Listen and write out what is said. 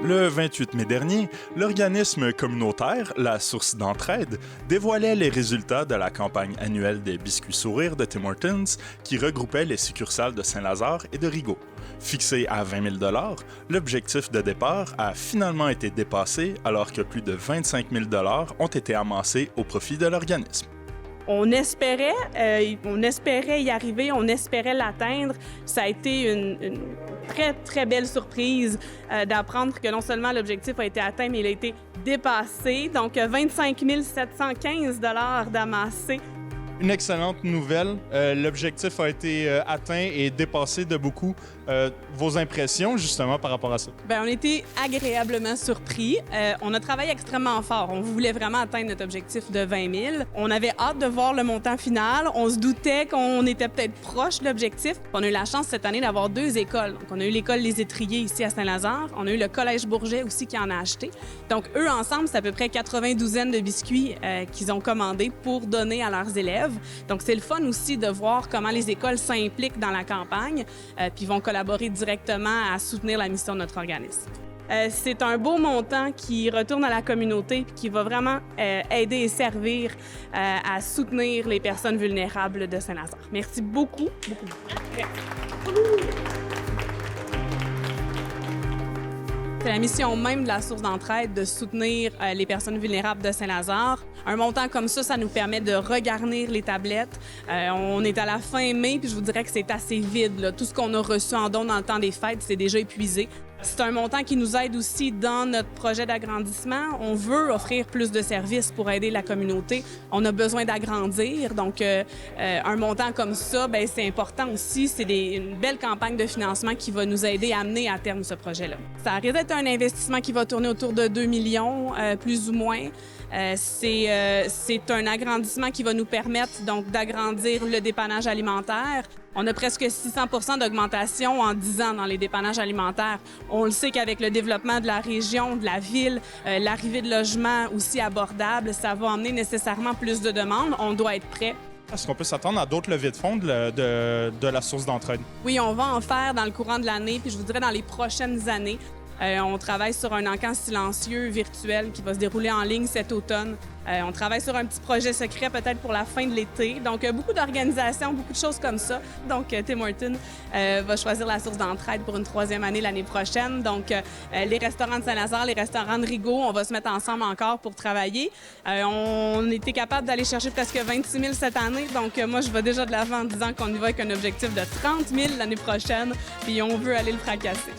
Le 28 mai dernier, l'organisme communautaire La Source d'entraide dévoilait les résultats de la campagne annuelle des biscuits sourires de Tim Hortons qui regroupait les succursales de Saint-Lazare et de Rigaud. Fixé à 20 000 $, l'objectif de départ a finalement été dépassé alors que plus de 25 000 $ ont été amassés au profit de l'organisme. On espérait y arriver, on espérait l'atteindre. Ça a été une très, très belle surprise d'apprendre que non seulement l'objectif a été atteint, mais il a été dépassé. Donc, 25 715 $ d'amassés. Une excellente nouvelle. L'objectif a été atteint et dépassé de beaucoup. Vos impressions, justement, par rapport à ça? Bien, on a été agréablement surpris. On a travaillé extrêmement fort. On voulait vraiment atteindre notre objectif de 20 000. On avait hâte de voir le montant final. On se doutait qu'on était peut-être proche de l'objectif. On a eu la chance cette année d'avoir 2 écoles. Donc, on a eu l'école Les Étriers ici à Saint-Lazare. On a eu le Collège Bourget aussi qui en a acheté. Donc, eux, ensemble, c'est à peu près 92 de biscuits qu'ils ont commandés pour donner à leurs élèves. Donc, c'est le fun aussi de voir comment les écoles s'impliquent dans la campagne puis vont collaborer directement à soutenir la mission de notre organisme. C'est un beau montant qui retourne à la communauté et qui va vraiment aider et servir à soutenir les personnes vulnérables de Saint-Lazare. Merci beaucoup, beaucoup, beaucoup. C'est la mission même de la Source d'entraide de soutenir les personnes vulnérables de Saint-Lazare. Un montant comme ça nous permet de regarnir les tablettes. On est à la fin mai, puis je vous dirais que c'est assez vide, là. Tout ce qu'on a reçu en don dans le temps des fêtes, c'est déjà épuisé. C'est un montant qui nous aide aussi dans notre projet d'agrandissement. On veut offrir plus de services pour aider la communauté. On a besoin d'agrandir. Donc, un montant comme ça, bien, c'est important aussi. C'est une belle campagne de financement qui va nous aider à amener à terme ce projet-là. Ça risque d'être un investissement qui va tourner autour de 2 millions, plus ou moins. C'est un agrandissement qui va nous permettre donc d'agrandir le dépannage alimentaire. On a presque 600 % d'augmentation en 10 ans dans les dépannages alimentaires. On le sait qu'avec le développement de la région, de la ville, l'arrivée de logements aussi abordables, ça va emmener nécessairement plus de demandes. On doit être prêt. Est-ce qu'on peut s'attendre à d'autres levées de fonds de la Source d'entraide? Oui, on va en faire dans le courant de l'année, puis je vous dirais dans les prochaines années. On travaille sur un encan silencieux virtuel qui va se dérouler en ligne cet automne. On travaille sur un petit projet secret peut-être pour la fin de l'été. Donc, beaucoup d'organisations, beaucoup de choses comme ça. Donc, Tim Hortons va choisir la Source d'entraide pour une 3e année l'année prochaine. Donc, les restaurants de Saint-Lazare, les restaurants de Rigaud, on va se mettre ensemble encore pour travailler. On était capable d'aller chercher presque 26 000 cette année. Donc, moi, je vais déjà de l'avant en disant qu'on y va avec un objectif de 30 000 l'année prochaine. Puis, on veut aller le fracasser.